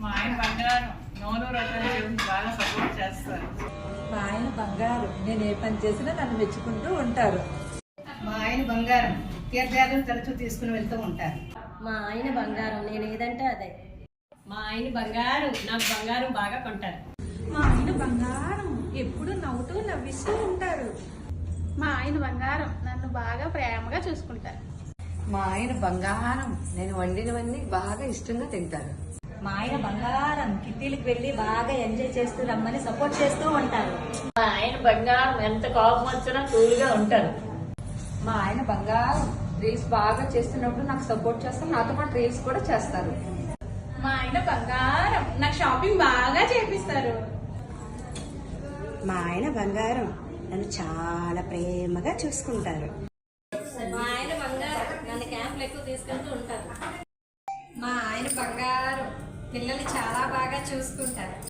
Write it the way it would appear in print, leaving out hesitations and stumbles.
మా ఆయన బంగారం నోరు రకాల బాగా సపోర్ట్ చేస్తారు. మా ఆయన బంగారు, నేను ఏ పని చేసినా నన్ను మెచ్చుకుంటూ ఉంటారు. మా ఆయన బంగారం, తీర్థయాత్రలు తరచూ తీసుకుని వెళ్తూ ఉంటారు. మా ఆయన బంగారం, నేను ఏదంటే అదే. మా ఆయన బంగారం, నాకు బంగారం బాగా కొంటారు. మా ఆయన బంగారం, ఎప్పుడు నవ్వుతూ నవ్విస్తూ ఉంటారు. మా ఆయన బంగారం, నన్ను బాగా ప్రేమగా చూసుకుంటారు. మా ఆయన బంగారం, నేను వండినవన్నీ బాగా ఇష్టంగా తింటారు. మా ఆయన బంగారం, కిట్టీలకు వెళ్ళి బాగా ఎంజాయ్ చేస్తూ రమ్మని సపోర్ట్ చేస్తూ ఉంటారు. మా ఆయన బంగారం, ఎంత కోపం వచ్చినా కూల్గా ఉంటారు. మా ఆయన బంగారం, రీల్స్ బాగా చేస్తున్నప్పుడు నాకు సపోర్ట్ చేస్తారు, నాతో పాటు రీల్స్ కూడా చేస్తారు. మా ఆయన బంగారం, నాకు షాపింగ్ బాగా చేపిస్తారు. మా ఆయన బంగారం, నన్ను చాలా ప్రేమగా చూసుకుంటారు. మా ఆయన బంగారం, నన్ను క్యాంపులు ఎక్కువ తీసుకెళ్తూ ఉంటారు. మా ఆయన బంగారం, పిల్లలు చాలా బాగా చూసుకుంటారు.